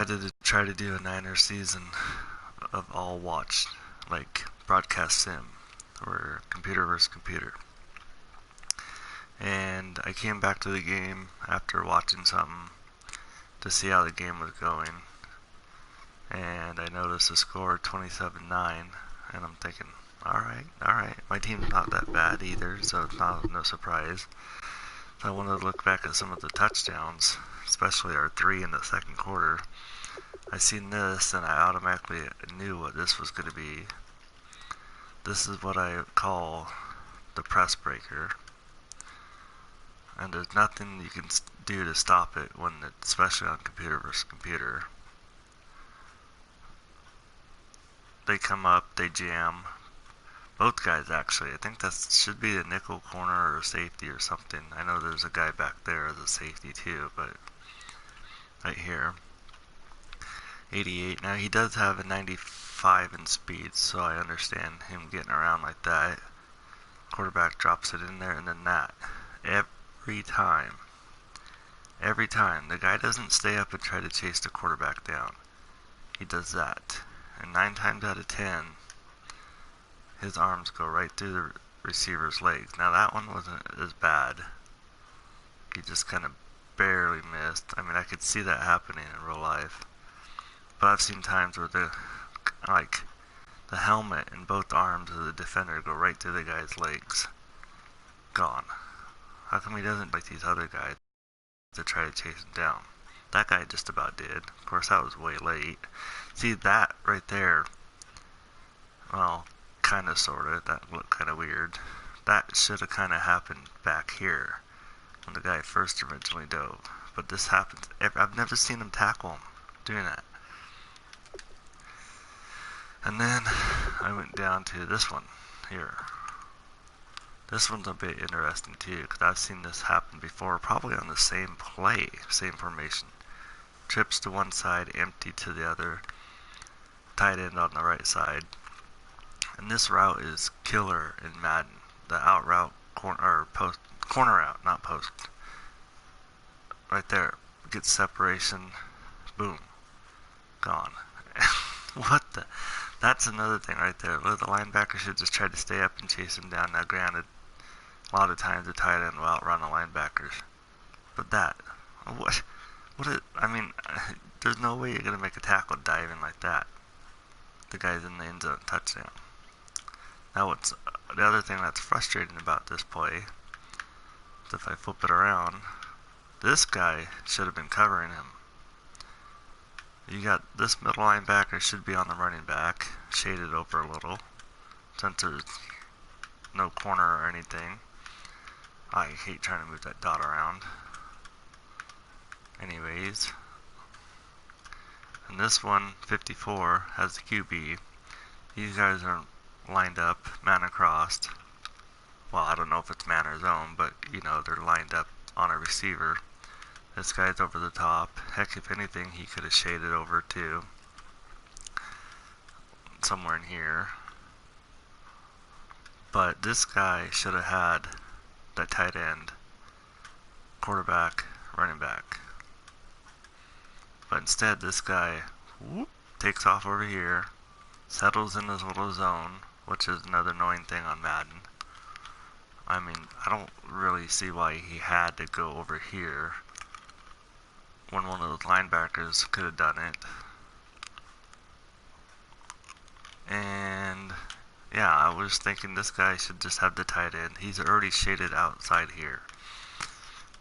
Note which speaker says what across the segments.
Speaker 1: I did try to do a Niners season of all watched, like broadcast sim, or computer versus computer. And I came back to the game after watching something to see how the game was going. And I noticed the score 27-9, and I'm thinking, alright, my team's not that bad either, so it's not no surprise. So I wanted to look back at some of the touchdowns, especially our three in the second quarter. I seen this and I automatically knew what this was going to be. This is what I call the press breaker, and there's nothing you can do to stop it when, especially on computer versus computer. They come up, they jam. Both guys actually. I think that should be a nickel corner or safety or something. I know there's a guy back there as a safety too, but right here. 88. Now he does have a 95 in speed, so I understand him getting around like that. Quarterback drops it in there, and then that. Every time. Every time. The guy doesn't stay up and try to chase the quarterback down. He does that. And 9 times out of 10, his arms go right through the receiver's legs. Now that one wasn't as bad. He just kind of barely missed. I mean, I could see that happening in real life. But I've seen times where the helmet and both arms of the defender go right through the guy's legs. Gone. How come he doesn't like these other guys to try to chase him down? That guy just about did. Of course, that was way late. See, that right there, well, kind of, sort of, that looked kind of weird. That should have kind of happened back here when the guy first originally dove. But this happens. I've never seen him tackle him doing that. And then I went down to this one here. This one's a bit interesting too, because I've seen this happen before, probably on the same play, same formation. Trips to one side, empty to the other, tight end on the right side. And this route is killer in Madden. The out route, corner route, not post. Right there, gets separation, boom, gone. What the? That's another thing right there. Well, the linebacker should just try to stay up and chase him down. Now, granted, a lot of times the tight end will outrun the linebackers. But that, I mean, there's no way you're going to make a tackle diving like that. The guy's in the end zone, touchdown. Now, what's the other thing that's frustrating about this play is if I flip it around, this guy should have been covering him. You got this middle linebacker should be on the running back, shaded over a little, since there's no corner or anything. I hate trying to move that dot around. Anyways, and this one, 54, has the QB. These guys are lined up, man across. Well, I don't know if it's man or zone, but you know, they're lined up on a receiver. This guy's over the top. Heck, if anything, he could have shaded over too. Somewhere in here. But this guy should have had that tight end, quarterback, running back. But instead, this guy takes off over here, settles in his little zone, which is another annoying thing on Madden. I mean, I don't really see why he had to go over here when one of those linebackers could have done it. And yeah, I was thinking this guy should just have the tight end. He's already shaded outside here.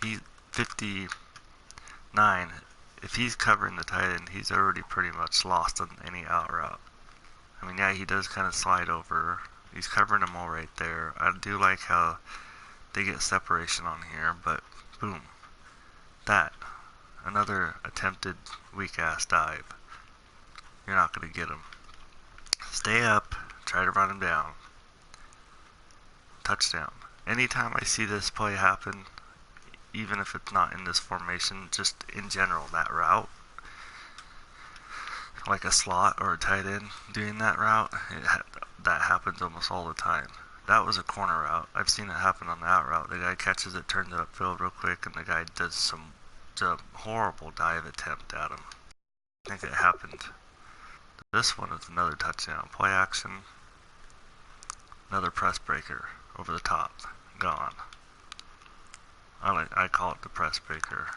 Speaker 1: He's 59. If he's covering the tight end, he's already pretty much lost on any out route. I mean, yeah, he does kind of slide over. He's covering them all right there. I do like how they get separation on here, but boom. That. Another attempted weak-ass dive. You're not going to get him. Stay up. Try to run him down. Touchdown. Anytime I see this play happen, even if it's not in this formation, just in general, that route, like a slot or a tight end doing that route, that happens almost all the time. That was a corner route. I've seen it happen on the out route. The guy catches it, turns it upfield real quick, and the guy does a horrible dive attempt at him. think it happened. This one is another touchdown. Play action. Another press breaker over the top. Gone. I call it the press breaker.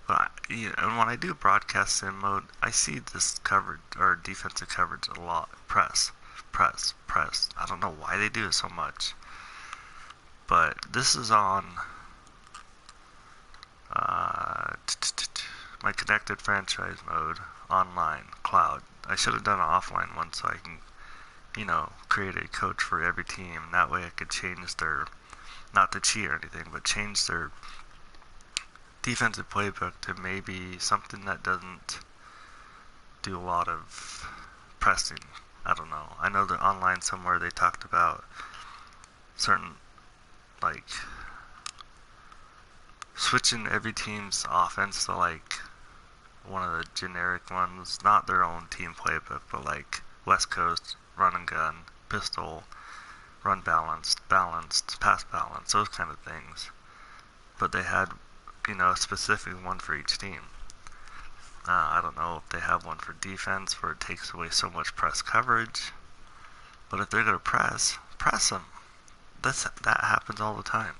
Speaker 1: But and when I do broadcast sim mode, I see this coverage or defensive coverage a lot. Press, press, press. I don't know why they do it so much. But this is on my connected franchise mode, online, cloud. I should have done an offline one so I can, create a coach for every team. That way I could change their, not to cheat or anything, but change their defensive playbook to maybe something that doesn't do a lot of pressing. I don't know. I know that online somewhere they talked about certain, like, switching every team's offense to, like, one of the generic ones, not their own team playbook, but like West Coast, run and gun, pistol, run balanced, pass balance, those kind of things. But they had, a specific one for each team. I don't know if they have one for defense where it takes away so much press coverage. But if they're going to press them. That happens all the time.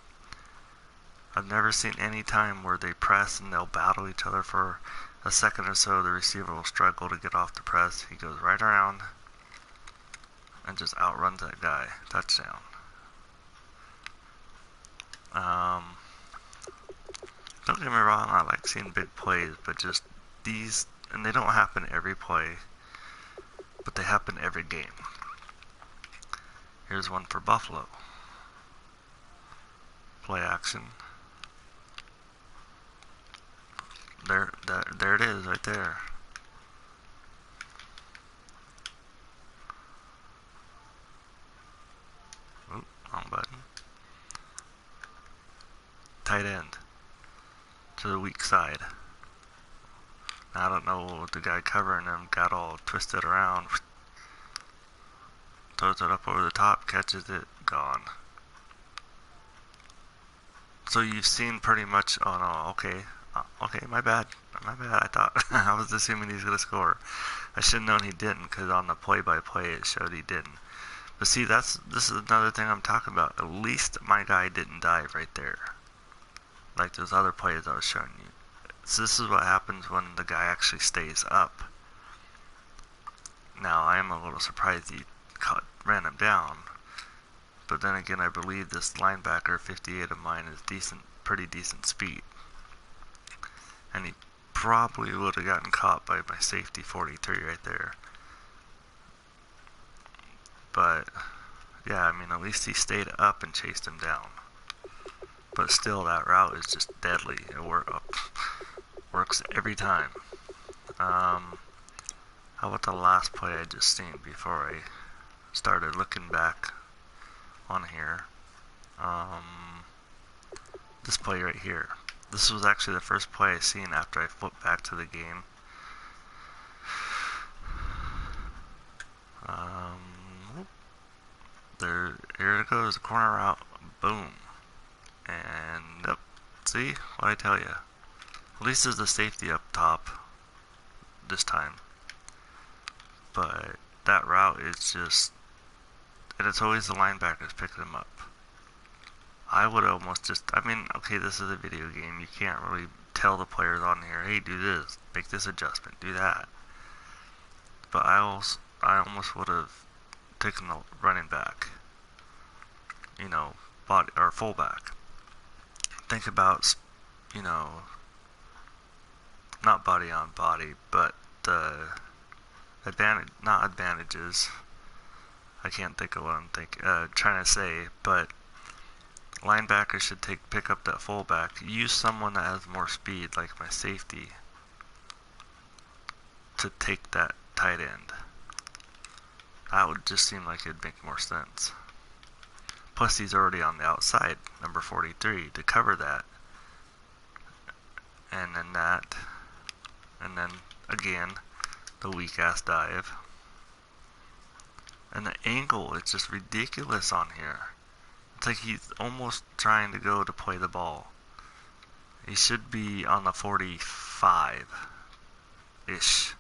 Speaker 1: I've never seen any time where they press and they'll battle each other for a second or so. The receiver will struggle to get off the press. He goes right around and just outruns that guy. Touchdown. Don't get me wrong, I like seeing big plays, but just these, and they don't happen every play, but they happen every game. Here's one for Buffalo. Play action. There it is, right there. Oop, wrong button. Tight end to the weak side. I don't know what the guy covering him got all twisted around. Throws it up over the top, catches it, gone. So you've seen pretty much. Oh no, okay, my bad. I thought I was assuming he's gonna score. I should have known he didn't, because on the play-by-play it showed he didn't. But see, this is another thing I'm talking about. At least my guy didn't dive right there, like those other plays I was showing you. So this is what happens when the guy actually stays up. Now I am a little surprised he ran him down, but then again, I believe this linebacker 58 of mine is pretty decent speed, and he probably would have gotten caught by my safety 43 right there. But yeah, I mean, at least he stayed up and chased him down. But still, that route is just deadly. It works every time. How about the last play I just seen before I started looking back on here? This play right here. This was actually the first play I seen after I flipped back to the game. Here it goes, the corner route, boom. And yep, see what I tell you. At least there's the safety up top this time. But that route is just, and it's always the linebackers picking them up. I would almost just, I mean, okay, this is a video game. You can't really tell the players on here, hey, do this, make this adjustment, do that. But I almost would have taken the running back, body or fullback. Think about, not body on body, but the not advantages. I can't think of what I'm trying to say, but linebackers should pick up that fullback. Use someone that has more speed, like my safety, to take that tight end. That would just seem like it'd make more sense. Plus, he's already on the outside, number 43, to cover that. And then that. And then, again, the weak-ass dive. And the angle is just ridiculous on here. It's like he's almost trying to go to play the ball. He should be on the 45-ish.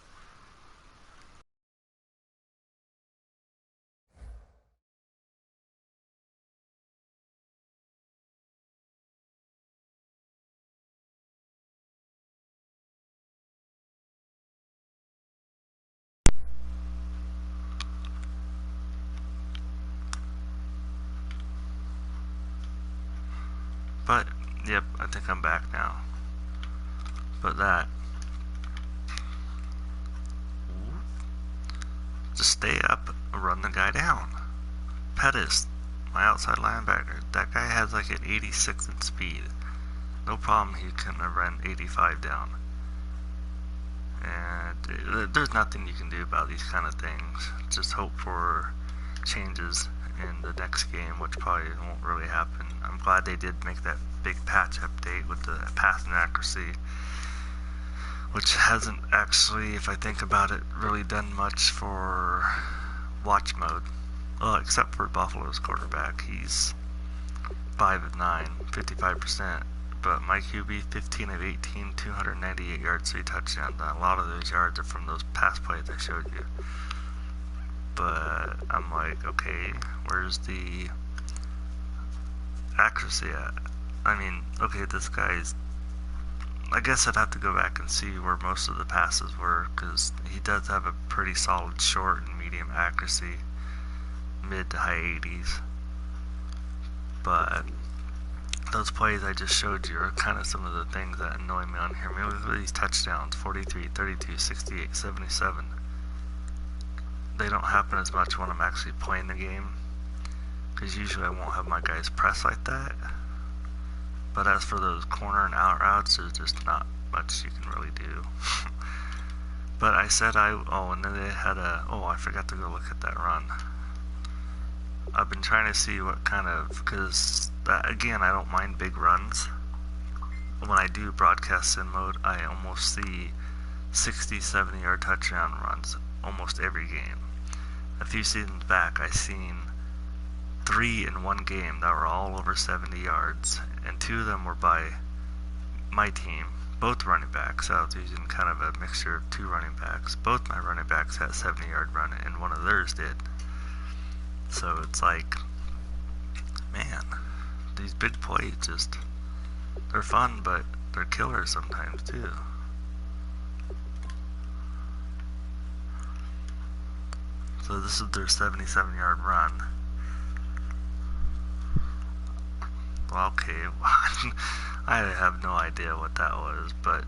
Speaker 1: But, yep, I think I'm back now. But that, just stay up, run the guy down. Pettis, my outside linebacker, that guy has like an 86 in speed. No problem, he can run 85 down. And there's nothing you can do about these kind of things. Just hope for changes in the next game, which probably won't really happen. I'm glad they did make that big patch update with the passing accuracy, which hasn't actually, if I think about it, really done much for watch mode. Well, except for Buffalo's quarterback. He's 5 of 9, 55%. But my QB, 15 of 18, 298 yards, 3 touchdowns. A lot of those yards are from those pass plays I showed you. But I'm like, okay, where's the accuracy at? I mean, okay, this guy's... I guess I'd have to go back and see where most of the passes were, because he does have a pretty solid short and medium accuracy, mid to high 80s. But those plays I just showed you are kind of some of the things that annoy me on here. I mean, look at these touchdowns, 43, 32, 68, 77. They don't happen as much when I'm actually playing the game, because usually I won't have my guys press like that. But as for those corner and out routes, there's just not much you can really do. But I said and then they had I forgot to go look at that run. I've been trying to see what kind of, because again, I don't mind big runs. When I do broadcast sim mode, I almost see 60, 70 yard touchdown runs almost every game. A few seasons back, I seen 3 in one game that were all over 70 yards, and 2 of them were by my team, both running backs. I was using kind of a mixture of 2 running backs. Both my running backs had a 70 yard run, and one of theirs did. So it's like, man, these big plays just, they're fun, but they're killers sometimes too. So this is their 77 yard run. Well, okay, I have no idea what that was, but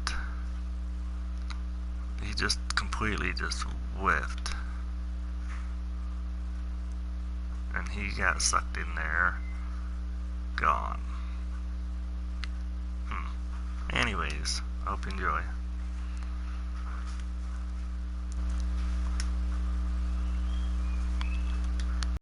Speaker 1: he just completely just whiffed. And he got sucked in there. Gone. Anyways, I hope you enjoy.